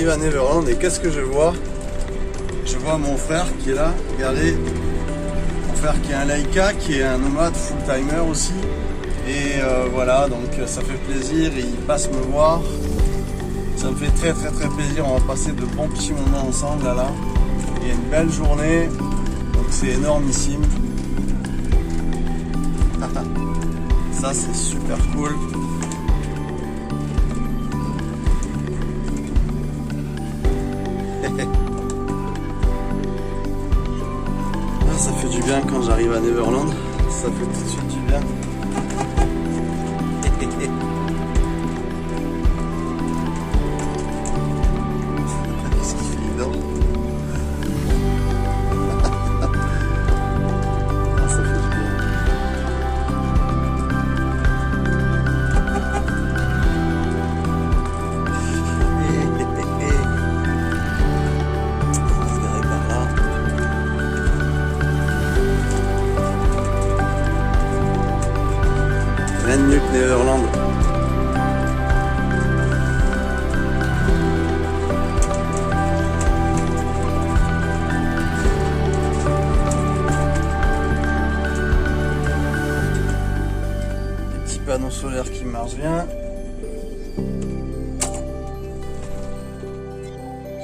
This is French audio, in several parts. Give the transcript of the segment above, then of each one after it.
j'arrive à Neverland et qu'est-ce que je vois? Je vois mon frère qui est là, regardez. Mon frère qui est un Laika, qui est un nomade full-timer aussi. Et voilà, donc ça fait plaisir, il passe me voir. Ça me fait très plaisir, on va passer de bons petits moments ensemble là. Il y a une belle journée, donc c'est énormissime. Ça c'est super cool. Ça fait du bien quand j'arrive à Neverland, ça fait tout de suite du bien. Qu'est-ce qu'il fait dedans? Ah, ça fait du bien. On va se garer par là. Rien de mieux que Neverland. Panneau solaire qui marche bien.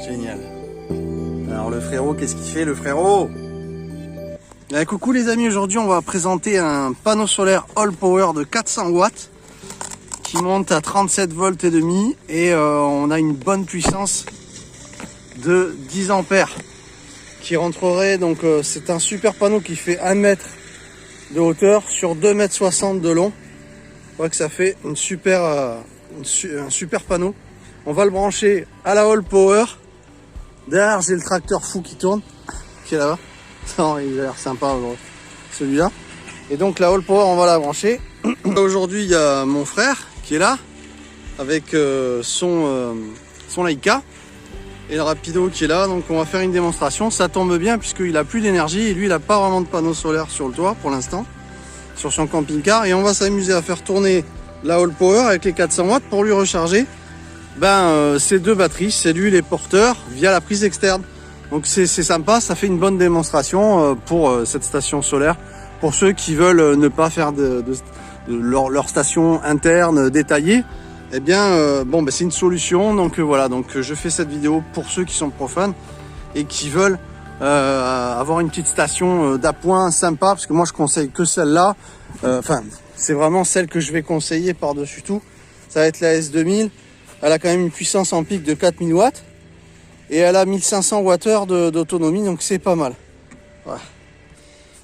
Génial. Alors le frérot, qu'est-ce qu'il fait le frérot? Coucou les amis, aujourd'hui on va présenter un panneau solaire all power de 400 watts qui monte à 37 volts et demi et on a une bonne puissance de 10 ampères qui rentrerait, donc c'est un super panneau qui fait 1 mètre de hauteur sur 2,60 m de long. Je crois que ça fait un super panneau. On va le brancher à la all power. Derrière j'ai le tracteur fou qui tourne, qui est là-bas. Non, il a l'air sympa celui-là. Et donc la all power on va la brancher. Aujourd'hui il y a mon frère qui est là avec son Laika et le Rapido qui est là. Donc on va faire une démonstration. Ça tombe bien puisqu'il a plus d'énergie et lui il n'a pas vraiment de panneau solaire sur le toit pour l'instant, sur son camping-car, et on va s'amuser à faire tourner la all power avec les 400 watts pour lui recharger ces deux batteries. C'est lui les porteurs via la prise externe. Donc c'est sympa, ça fait une bonne démonstration pour cette station solaire. Pour ceux qui veulent ne pas faire de leur station interne détaillée, eh bien c'est une solution. Donc voilà, donc je fais cette vidéo pour ceux qui sont profanes et qui veulent avoir une petite station d'appoint sympa, parce que moi je conseille que celle-là. C'est vraiment celle que je vais conseiller par-dessus tout. Ça va être la S2000. Elle a quand même une puissance en pic de 4000 watts et elle a 1500 Wh d'autonomie, donc c'est pas mal. Voilà.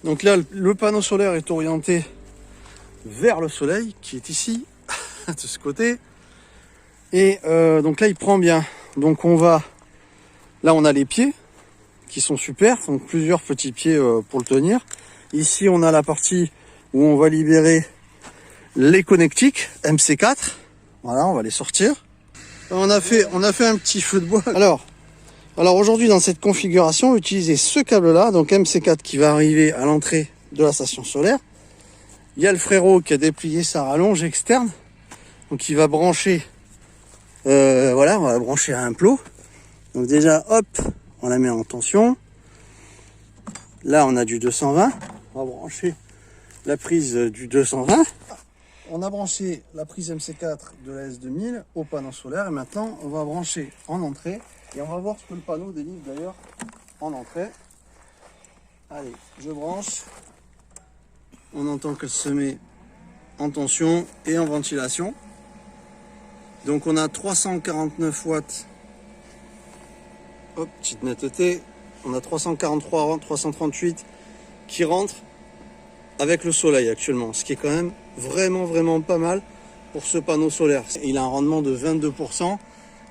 Donc là le panneau solaire est orienté vers le soleil qui est ici de ce côté, et donc là il prend bien. Donc là on a les pieds qui sont super, donc plusieurs petits pieds pour le tenir. Ici on a la partie où on va libérer les connectiques MC4. Voilà, on va les sortir. On a fait un petit feu de bois. Alors aujourd'hui dans cette configuration, utilisez ce câble là, donc MC4 qui va arriver à l'entrée de la station solaire. Il y a le frérot qui a déplié sa rallonge externe, donc il va brancher, voilà, on va la brancher à un plot. Donc déjà hop, on la met en tension. Là on a du 220, on va brancher la prise du 220. On a branché la prise MC4 de la S2000 au panneau solaire et maintenant on va brancher en entrée et on va voir ce que le panneau délivre d'ailleurs en entrée. Allez, je branche. On entend que se met en tension et en ventilation. Donc on a 349 watts. Hop, petite netteté. On a 343, 338 qui rentrent avec le soleil actuellement, ce qui est quand même vraiment pas mal pour ce panneau solaire. Il a un rendement de 22%,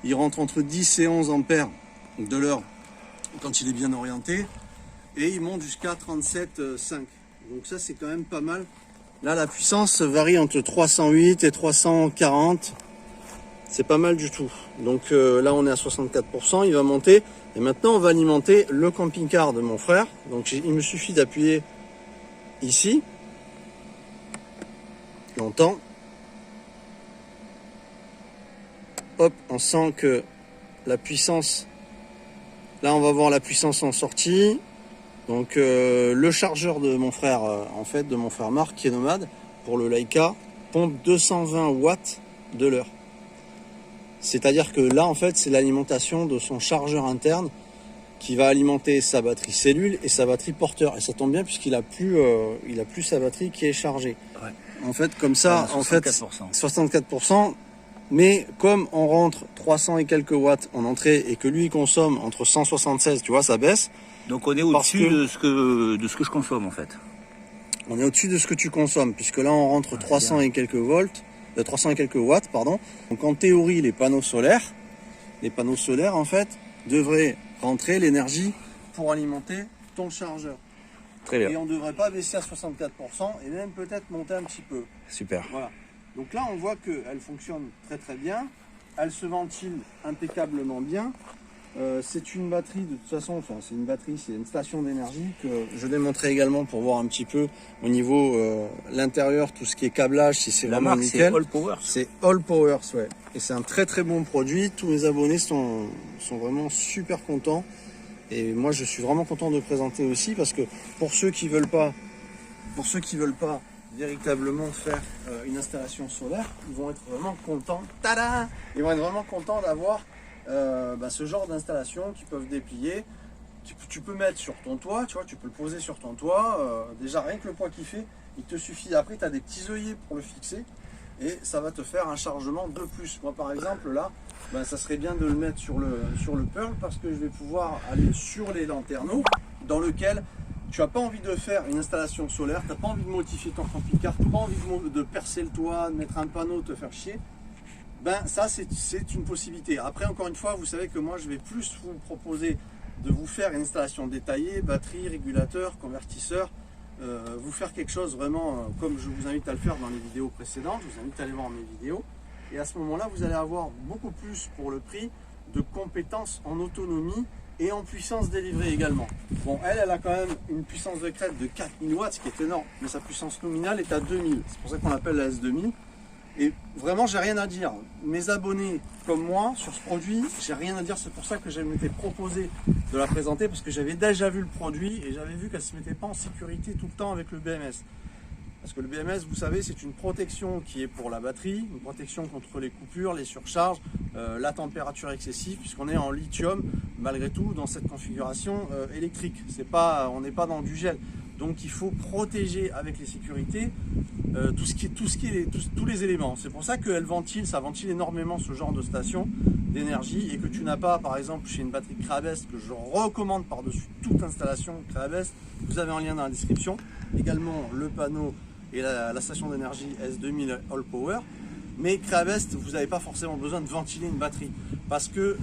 il rentre entre 10 et 11 ampères de l'heure quand il est bien orienté, et il monte jusqu'à 37,5. Donc ça c'est quand même pas mal. Là la puissance varie entre 308 et 340, c'est pas mal du tout. Donc là on est à 64%, il va monter, et maintenant on va alimenter le camping-car de mon frère. Donc il me suffit d'appuyer ici, longtemps, hop, on sent que la puissance. Là, on va voir la puissance en sortie. Donc, le chargeur de mon frère, de mon frère Marc, qui est nomade, pour le Leica, pompe 220 watts de l'heure. C'est-à-dire que là, en fait, c'est l'alimentation de son chargeur interne qui va alimenter sa batterie cellule et sa batterie porteur. Et ça tombe bien puisqu'il a plus sa batterie qui est chargée. Ouais. En fait, comme ça, 64%. Mais comme on rentre 300 et quelques watts en entrée et que lui il consomme entre 176, tu vois, ça baisse. Donc on est au-dessus de ce que je consomme en fait. On est au-dessus de ce que tu consommes puisque là on rentre 300 et quelques watts, pardon. Donc en théorie, les panneaux solaires en fait devraient rentrer l'énergie pour alimenter ton chargeur. Très bien. Et on ne devrait pas baisser à 64% et même peut-être monter un petit peu. Super. Voilà. Donc là, on voit qu'elle fonctionne très très bien. Elle se ventile impeccablement bien. C'est une batterie de toute façon, c'est une station d'énergie que je vais montrer également pour voir un petit peu au niveau l'intérieur, tout ce qui est câblage, si c'est vraiment nickel. C'est All Powers. C'est All Powers, ouais. Et c'est un très très bon produit. Tous mes abonnés sont vraiment super contents. Et moi, je suis vraiment content de présenter aussi parce que pour ceux qui veulent pas véritablement faire une installation solaire, ils vont être vraiment contents. Tada! Ils vont être vraiment contents d'avoir ce genre d'installation qu'ils peuvent déplier. Tu peux mettre sur ton toit, tu vois, tu peux le poser sur ton toit. Déjà, rien que le poids qu'il fait, il te suffit. Après, tu as des petits œillets pour le fixer et ça va te faire un chargement de plus. Moi, par exemple, là, ça serait bien de le mettre sur le Pearl parce que je vais pouvoir aller sur les lanterneaux dans lequel tu n'as pas envie de faire une installation solaire, tu n'as pas envie de modifier ton camping-car, tu n'as pas envie de percer le toit, de mettre un panneau, te faire chier. Ça, c'est une possibilité. Après, encore une fois, vous savez que moi, je vais plus vous proposer de vous faire une installation détaillée, batterie, régulateur, convertisseur, vous faire quelque chose vraiment comme je vous invite à le faire dans les vidéos précédentes. Je vous invite à aller voir mes vidéos. Et à ce moment-là, vous allez avoir beaucoup plus pour le prix de compétences en autonomie et en puissance délivrée également. Bon, elle a quand même une puissance de crête de 4000 watts, ce qui est énorme, mais sa puissance nominale est à 2000. C'est pour ça qu'on l'appelle la S2000. Et vraiment, j'ai rien à dire. Mes abonnés comme moi sur ce produit, j'ai rien à dire. C'est pour ça que je m'étais proposé de la présenter parce que j'avais déjà vu le produit et j'avais vu qu'elle ne se mettait pas en sécurité tout le temps avec le BMS. Parce que le BMS, vous savez, c'est une protection qui est pour la batterie, une protection contre les coupures, les surcharges, la température excessive, puisqu'on est en lithium, malgré tout, dans cette configuration électrique. On n'est pas dans du gel. Donc il faut protéger avec les sécurités tous les éléments. C'est pour ça qu'elle ventile, ça ventile énormément ce genre de station d'énergie et que tu n'as pas, par exemple, chez une batterie Creabest, que je recommande par-dessus toute installation Creabest. Vous avez un lien dans la description. Également le panneau et la station d'énergie S2000 All Power. Mais Creabest, vous n'avez pas forcément besoin de ventiler une batterie parce que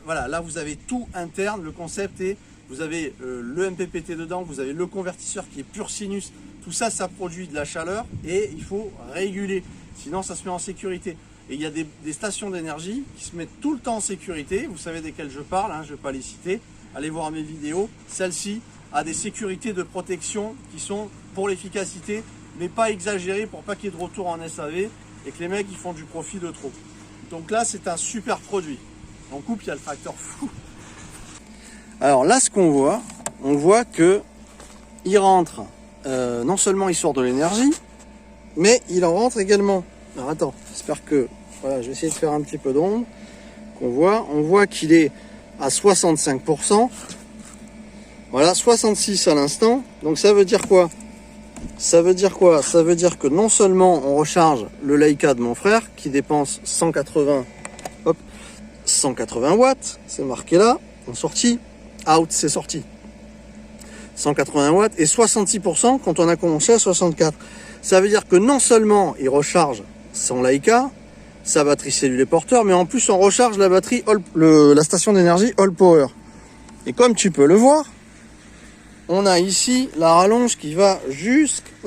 là vous avez tout interne. Le concept est, vous avez le MPPT dedans, vous avez le convertisseur qui est pur sinus. Tout ça, ça produit de la chaleur et il faut réguler, sinon ça se met en sécurité. Et il y a des stations d'énergie qui se mettent tout le temps en sécurité. Vous savez desquelles je parle, je ne vais pas les citer. Allez voir mes vidéos. Celle-ci a des sécurités de protection qui sont pour l'efficacité, mais pas exagérées pour pas qu'il y ait de retour en SAV et que les mecs ils font du profit de trop. Donc là, c'est un super produit. En coupe, il y a le tracteur fou. Alors là, ce qu'on voit, on voit que il rentre, non seulement il sort de l'énergie, mais il en rentre également. Alors attends, j'espère que, voilà, je vais essayer de faire un petit peu d'ombre. On voit qu'il est à 65%. Voilà, 66 à l'instant. Donc ça veut dire quoi? Ça veut dire que non seulement on recharge le Leica de mon frère qui dépense 180 watts, c'est marqué là, en sortie, out c'est sorti. 180 watts et 66% quand on a commencé à 64. Ça veut dire que non seulement il recharge son Leica, sa batterie cellule et porteur, mais en plus on recharge la batterie, la station d'énergie All Power. Et comme tu peux le voir, on a ici la rallonge qui va jusqu'à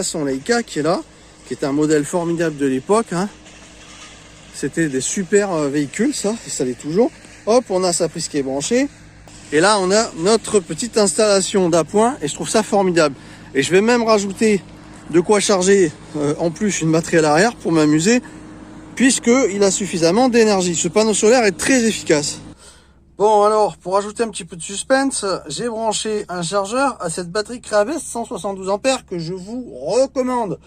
son Leica qui est là, qui est un modèle formidable de l'époque. C'était des super véhicules, ça, et ça l'est toujours. Hop, on a sa prise qui est branchée. Et là, on a notre petite installation d'appoint et je trouve ça formidable. Et je vais même rajouter de quoi charger en plus une batterie à l'arrière pour m'amuser. puisqu'il a suffisamment d'énergie. Ce panneau solaire est très efficace. Bon, alors, pour ajouter un petit peu de suspense, j'ai branché un chargeur à cette batterie Creabest 172 ampères que je vous recommande.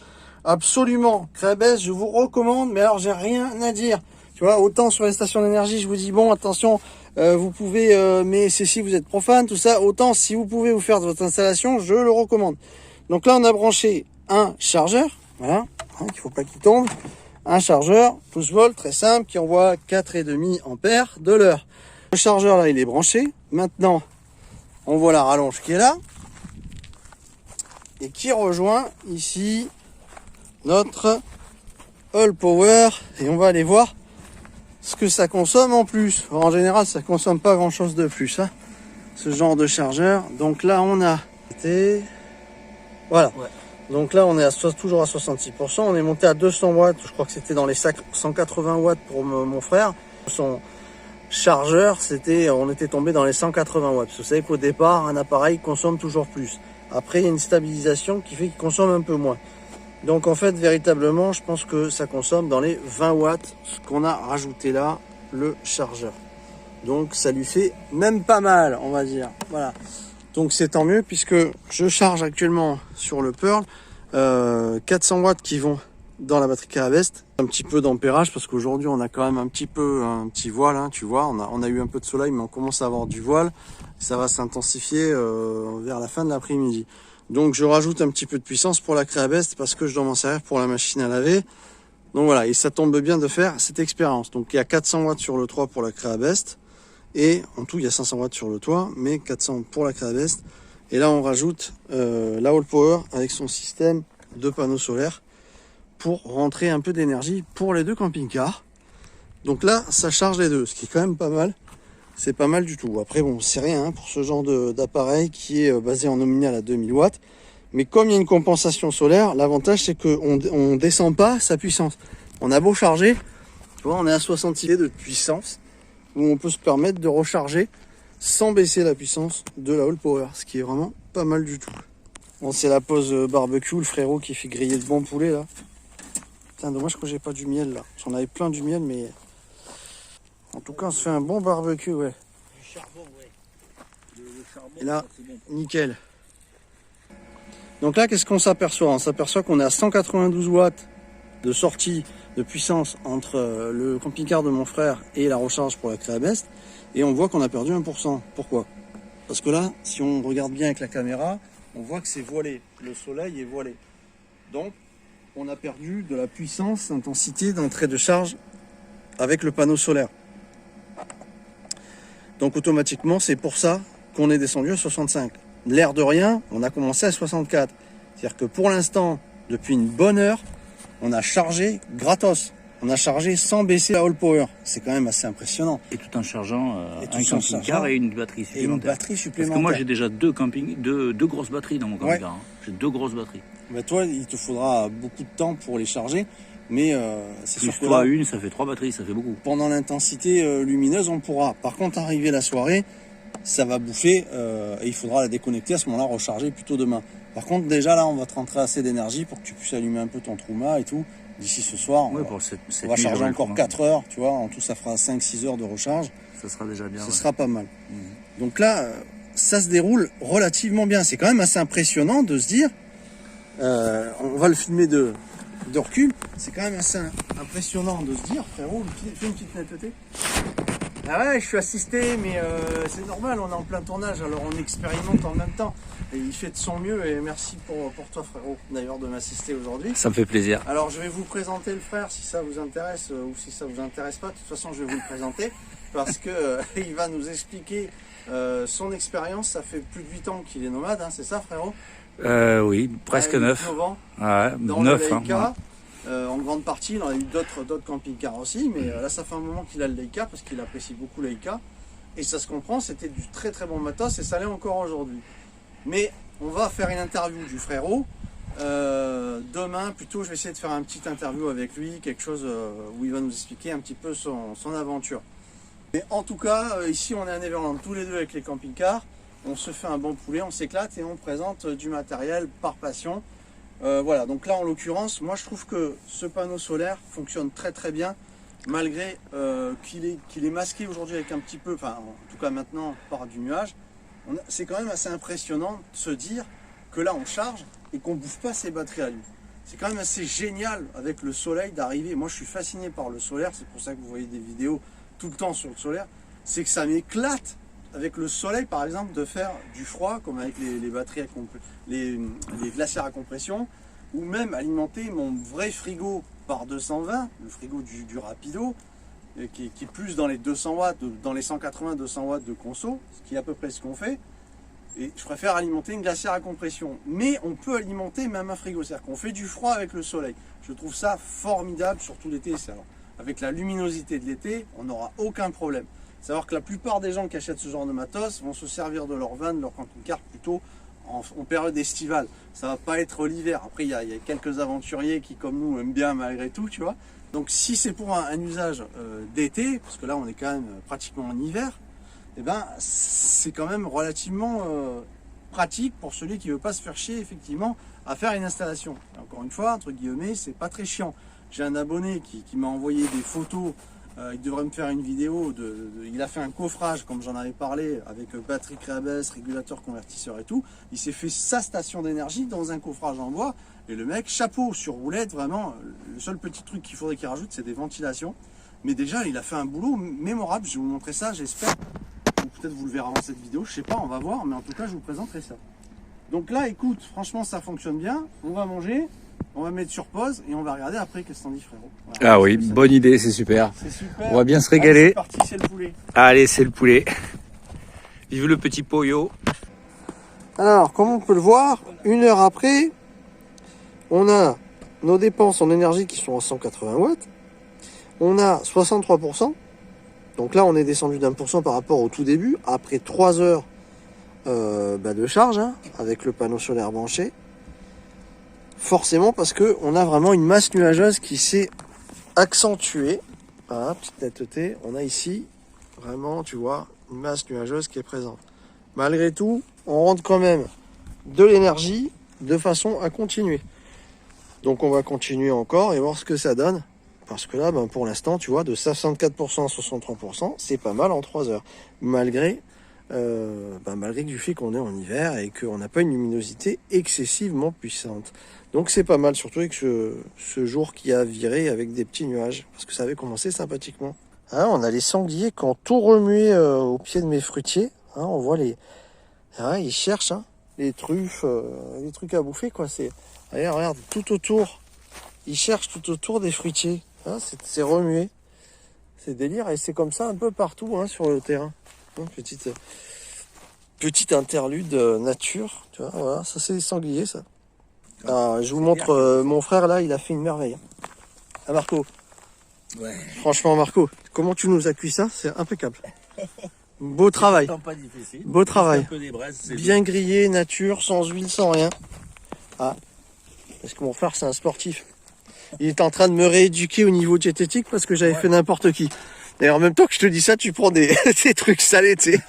Absolument. Creabest, je vous recommande, mais alors j'ai rien à dire. Tu vois, autant sur les stations d'énergie, je vous dis, bon, attention, vous pouvez, mais c'est si vous êtes profane, tout ça, autant si vous pouvez vous faire de votre installation, je le recommande. Donc là, on a branché un chargeur, voilà, hein, qu'il faut pas qu'il tombe. Un chargeur 12 volts, très simple, qui envoie 4,5 ampères de l'heure. Le chargeur là, il est branché. Maintenant, on voit la rallonge qui est là et qui rejoint ici notre All Power, et on va aller voir ce que ça consomme en plus. En général, ça consomme pas grand chose de plus, hein, ce genre de chargeur. Donc là, on a été, voilà. Ouais. Donc là, on est toujours à 66%. On est monté à 200 watts. Je crois que c'était dans les 180 watts pour mon frère. Son chargeur, on était tombé dans les 180 watts. Vous savez qu'au départ, un appareil consomme toujours plus. Après, il y a une stabilisation qui fait qu'il consomme un peu moins. Donc en fait, véritablement, je pense que ça consomme dans les 20 watts, ce qu'on a rajouté là, le chargeur. Donc ça lui fait même pas mal, on va dire. Voilà. Donc c'est tant mieux, puisque je charge actuellement sur le Pearl 400 watts qui vont dans la batterie Creabest. Un petit peu d'ampérage, parce qu'aujourd'hui on a quand même un petit voile, hein, tu vois. On a eu un peu de soleil, mais on commence à avoir du voile. Ça va s'intensifier vers la fin de l'après-midi. Donc je rajoute un petit peu de puissance pour la Creabest, parce que je dois m'en servir pour la machine à laver. Donc voilà, et ça tombe bien de faire cette expérience. Donc il y a 400 watts sur le 3 pour la Creabest. Et en tout, il y a 500 watts sur le toit, mais 400 pour la Creabest. Et là, on rajoute la All Power avec son système de panneaux solaires pour rentrer un peu d'énergie pour les deux camping-cars. Donc là, ça charge les deux, ce qui est quand même pas mal. C'est pas mal du tout. Après, bon, c'est rien hein, pour ce genre d'appareil qui est basé en nominal à 2000 watts. Mais comme il y a une compensation solaire, l'avantage, c'est qu'on ne descend pas sa puissance. On a beau charger, tu vois, on est à 66 de puissance, où on peut se permettre de recharger sans baisser la puissance de la All Power, ce qui est vraiment pas mal du tout. Bon, c'est la pause barbecue, le frérot qui fait griller le bon poulet là. Putain, dommage que j'ai pas du miel là. J'en avais plein du miel, mais en tout cas on se fait un bon barbecue, ouais. Du charbon, ouais. Le charbon, et là, nickel. Donc là, qu'est-ce qu'on s'aperçoit? On s'aperçoit qu'on est à 192 watts de sortie de puissance entre le camping-car de mon frère et la recharge pour la Creabest, et on voit qu'on a perdu 1%. Pourquoi? Parce que là, si on regarde bien avec la caméra, on voit que c'est voilé, le soleil est voilé. Donc, on a perdu de la puissance, d'intensité d'entrée de charge avec le panneau solaire. Donc automatiquement, c'est pour ça qu'on est descendu à 65. L'air de rien, on a commencé à 64. C'est-à-dire que pour l'instant, depuis une bonne heure, on a chargé gratos. On a chargé sans baisser la All Power. C'est quand même assez impressionnant. Et tout en chargeant un camping-car et une batterie supplémentaire. Et une batterie supplémentaire. Parce que moi, j'ai déjà deux grosses batteries dans mon camping-car. Ouais. Hein. J'ai 2 grosses batteries. Mais toi, il te faudra beaucoup de temps pour les charger. Mais c'est sûr que là, ça fait 3 batteries, ça fait beaucoup. Pendant l'intensité lumineuse, on pourra. Par contre, arriver la soirée, ça va bouffer et il faudra la déconnecter. À ce moment-là, recharger plutôt demain. Par contre, déjà là, on va te rentrer assez d'énergie pour que tu puisses allumer un peu ton Trouma et tout. D'ici ce soir, ouais, on va charger encore 4 heures, tu vois. En tout, ça fera 5-6 heures de recharge. Ça sera déjà bien. Ça sera pas mal. Donc là, ça se déroule relativement bien. C'est quand même assez impressionnant de se dire, on va le filmer de recul. C'est quand même assez impressionnant de se dire, frérot, fais une petite netteté. Ah ouais, je suis assisté, mais c'est normal, on est en plein tournage, alors on expérimente en même temps. Et il fait de son mieux, et merci pour toi, frérot, d'ailleurs, de m'assister aujourd'hui. Ça me fait plaisir. Alors, je vais vous présenter le frère, si ça vous intéresse, ou si ça vous intéresse pas. De toute façon, je vais vous le présenter, parce que il va nous expliquer son expérience. Ça fait plus de 8 ans qu'il est nomade, hein, c'est ça, frérot? Oui, presque 9. Ouais, dans 9, le Leica. Hein. En grande partie, il en a eu d'autres camping-cars aussi, mais là ça fait un moment qu'il a le Leica parce qu'il apprécie beaucoup le Leica. Et ça se comprend, c'était du très très bon matos et ça l'est encore aujourd'hui. Mais on va faire une interview du frérot. Demain, plutôt, je vais essayer de faire un petit interview avec lui, quelque chose où il va nous expliquer un petit peu son aventure. Mais en tout cas, ici on est à Neverland tous les deux avec les camping-cars. On se fait un bon poulet, on s'éclate et on présente du matériel par passion. Voilà, donc là en l'occurrence, moi je trouve que ce panneau solaire fonctionne très très bien, malgré qu'il est masqué aujourd'hui avec un petit peu, enfin en tout cas maintenant par du nuage. C'est quand même assez impressionnant de se dire que là on charge et qu'on ne bouffe pas ses batteries à lui. C'est quand même assez génial avec le soleil d'arriver. Moi je suis fasciné par le solaire, c'est pour ça que vous voyez des vidéos tout le temps sur le solaire. C'est que ça m'éclate avec le soleil par exemple de faire du froid comme avec les batteries les glacières à compression, ou même alimenter mon vrai frigo par 220, le frigo du Rapido, qui est plus dans les 200 watts, dans les 180-200 watts de conso, ce qui est à peu près ce qu'on fait. Et je préfère alimenter une glacière à compression. Mais on peut alimenter même un frigo, c'est-à-dire qu'on fait du froid avec le soleil. Je trouve ça formidable, surtout l'été. Avec la luminosité de l'été, on n'aura aucun problème. Savoir que la plupart des gens qui achètent ce genre de matos vont se servir de leur van, de leur camping-car plutôt en période estivale. Ça va pas être l'hiver. Après, il y a quelques aventuriers qui, comme nous, aiment bien malgré tout, tu vois. Donc, si c'est pour un usage d'été, parce que là, on est quand même pratiquement en hiver, eh ben, c'est quand même relativement pratique pour celui qui veut pas se faire chier, effectivement, à faire une installation. Et encore une fois, entre guillemets, c'est pas très chiant. J'ai un abonné qui m'a envoyé des photos. Il devrait me faire une vidéo, il a fait un coffrage comme j'en avais parlé avec batterie Creabès, régulateur convertisseur et tout. Il s'est fait sa station d'énergie dans un coffrage en bois et le mec, chapeau sur roulette, vraiment, le seul petit truc qu'il faudrait qu'il rajoute c'est des ventilations. Mais déjà il a fait un boulot mémorable, je vais vous montrer ça, j'espère. Ou peut-être vous le verrez avant cette vidéo, je sais pas, on va voir, mais en tout cas je vous présenterai ça. Donc là écoute, franchement ça fonctionne bien, on va manger. On va mettre sur pause et on va regarder après qu'est-ce qu'on dit frérot. Voilà, ah oui, bonne idée, c'est super. C'est super. On va bien se régaler. Allez, c'est parti, c'est le poulet. Allez, c'est le poulet. Vive le petit pollo. Alors, comme on peut le voir, une heure après, on a nos dépenses en énergie qui sont à 180 watts. On a 63%. Donc là, on est descendu d'1% par rapport au tout début, après 3 heures de charge, hein, avec le panneau solaire branché. Forcément parce que on a vraiment une masse nuageuse qui s'est accentuée. Voilà, petite netteté. On a ici vraiment, tu vois, une masse nuageuse qui est présente. Malgré tout, on rentre quand même de l'énergie de façon à continuer. Donc on va continuer encore et voir ce que ça donne. Parce que là, ben, pour l'instant, tu vois, de 64% à 63%, c'est pas mal en 3 heures. Malgré du fait qu'on est en hiver et qu'on n'a pas une luminosité excessivement puissante. Donc c'est pas mal, surtout avec ce jour qui a viré avec des petits nuages, parce que ça avait commencé sympathiquement. Hein, on a les sangliers qui ont tout remué au pied de mes fruitiers. Hein, on voit ils cherchent les truffes, les trucs à bouffer, quoi. Regarde, tout autour. Ils cherchent tout autour des fruitiers. Hein, c'est remué. C'est délire, et c'est comme ça un peu partout sur le terrain. Hein, petite interlude nature, tu vois, voilà, ça c'est les sangliers, ça. Alors, je vous montre, mon frère là, il a fait une merveille. Ah Marco. Ouais. Franchement Marco, comment tu nous as cuit ça? C'est impeccable. Beau travail. Pas difficile. Beau travail. Un peu des braises, bien grillé, nature, sans huile, sans rien. Ah, parce que mon frère c'est un sportif. Il est en train de me rééduquer au niveau diététique parce que j'avais fait n'importe qui. Et en même temps que je te dis ça, tu prends des trucs salés, tu sais.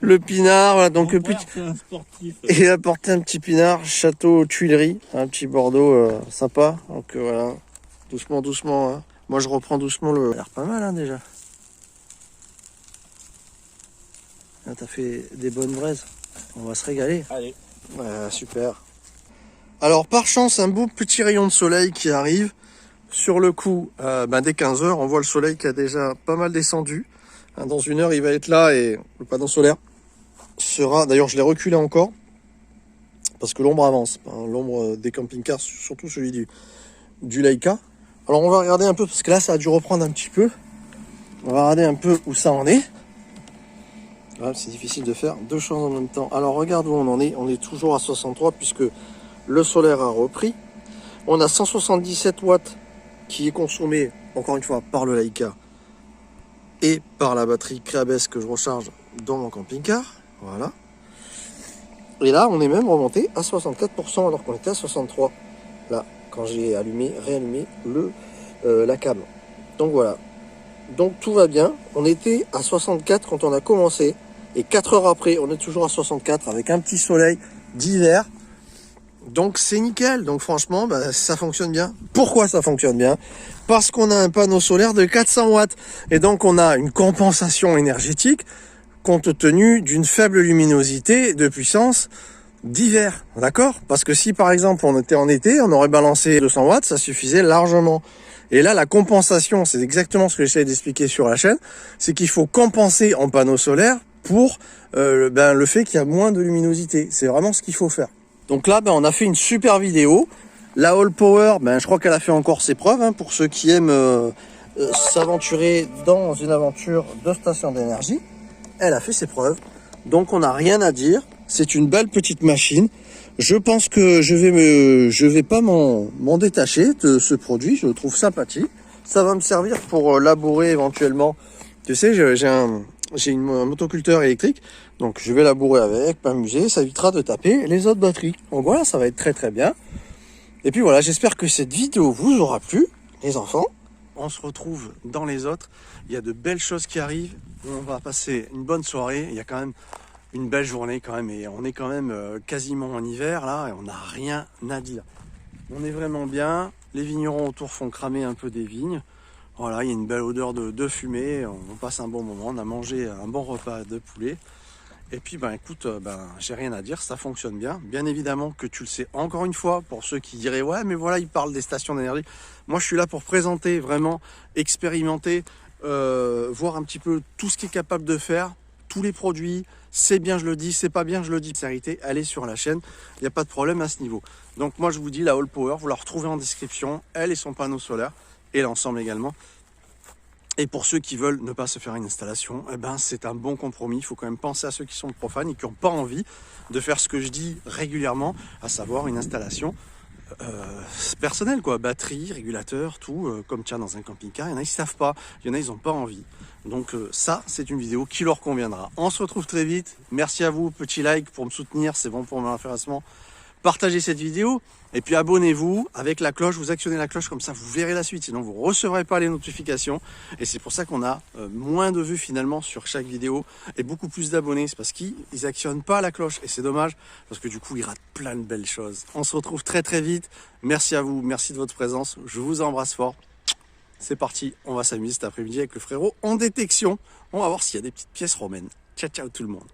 Le pinard, voilà. Donc, c'est un sportif. Et il a apporté un petit pinard, château Tuileries, un petit Bordeaux sympa. Donc voilà, doucement, doucement. Hein. Moi, je reprends doucement le. Ça a l'air pas mal, déjà. Là, t'as fait des bonnes braises. On va se régaler. Allez. Ouais, super. Alors, par chance, un beau petit rayon de soleil qui arrive. Sur le coup, dès 15 h, on voit le soleil qui a déjà pas mal descendu. Dans 1 heure, il va être là et le panneau solaire sera... D'ailleurs, je l'ai reculé encore parce que l'ombre avance. L'ombre des camping-cars, surtout celui du Leica. Alors, on va regarder un peu parce que là, ça a dû reprendre un petit peu. On va regarder un peu où ça en est. Voilà, c'est difficile de faire 2 choses en même temps. Alors, regarde où on en est. On est toujours à 63 puisque le solaire a repris. On a 177 watts qui est consommé, encore une fois, par le Leica et par la batterie Creabès que je recharge dans mon camping-car. Voilà. Et là, on est même remonté à 64% alors qu'on était à 63%. Là, quand j'ai réallumé la câble. Donc voilà. Donc tout va bien. On était à 64 quand on a commencé. Et 4 heures après, on est toujours à 64 avec un petit soleil d'hiver. Donc c'est nickel. Donc franchement, bah, ça fonctionne bien. Pourquoi ça fonctionne bien? Parce qu'on a un panneau solaire de 400 watts. Et donc on a une compensation énergétique compte tenu d'une faible luminosité de puissance d'hiver. D'accord? Parce que si par exemple on était en été, on aurait balancé 200 watts, ça suffisait largement. Et là, la compensation, c'est exactement ce que j'essaie d'expliquer sur la chaîne, c'est qu'il faut compenser en panneau solaire pour le fait qu'il y a moins de luminosité. C'est vraiment ce qu'il faut faire. Donc là, on a fait une super vidéo. La All Power, je crois qu'elle a fait encore ses preuves, hein, pour ceux qui aiment s'aventurer dans une aventure de station d'énergie. Elle a fait ses preuves. Donc on n'a rien à dire. C'est une belle petite machine. Je pense que je vais pas m'en détacher de ce produit. Je le trouve sympathique. Ça va me servir pour labourer éventuellement. Tu sais, j'ai un motoculteur électrique. Donc je vais labourer avec, m'amuser. Ça évitera de taper les autres batteries. Donc voilà, ça va être très très bien. Et puis voilà, j'espère que cette vidéo vous aura plu, les enfants. On se retrouve dans les autres. Il y a de belles choses qui arrivent. On va passer une bonne soirée. Il y a quand même une belle journée quand même, et on est quand même quasiment en hiver là, et on n'a rien à dire. On est vraiment bien, les vignerons autour font cramer un peu des vignes. Voilà, il y a une belle odeur de fumée, on passe un bon moment, on a mangé un bon repas de poulet. Et puis écoute, j'ai rien à dire, ça fonctionne bien. Bien évidemment que tu le sais encore une fois, pour ceux qui diraient ouais mais voilà, ils parlent des stations d'énergie. Moi je suis là pour présenter, vraiment expérimenter, voir un petit peu tout ce qui est capable de faire, tous les produits. C'est bien, je le dis, c'est pas bien, je le dis. Sincérité, allez sur la chaîne, il n'y a pas de problème à ce niveau. Donc moi je vous dis, la All Power, vous la retrouvez en description, elle et son panneau solaire, et l'ensemble également. Et pour ceux qui veulent ne pas se faire une installation, c'est un bon compromis. Il faut quand même penser à ceux qui sont profanes et qui n'ont pas envie de faire ce que je dis régulièrement, à savoir une installation personnelle, quoi. Batterie, régulateur, tout, comme tiens dans un camping-car. Il y en a qui ne savent pas, il y en a ils n'ont pas envie. Donc ça, c'est une vidéo qui leur conviendra. On se retrouve très vite. Merci à vous, petit like pour me soutenir, c'est bon pour mon référencement. Partagez cette vidéo et puis abonnez-vous avec la cloche, vous actionnez la cloche, comme ça vous verrez la suite, sinon vous ne recevrez pas les notifications. Et c'est pour ça qu'on a moins de vues finalement sur chaque vidéo et beaucoup plus d'abonnés. C'est parce qu'ils actionnent pas la cloche et c'est dommage parce que du coup ils ratent plein de belles choses. On se retrouve très très vite. Merci à vous, merci de votre présence. Je vous embrasse fort. C'est parti, on va s'amuser cet après-midi avec le frérot en détection. On va voir s'il y a des petites pièces romaines. Ciao ciao tout le monde.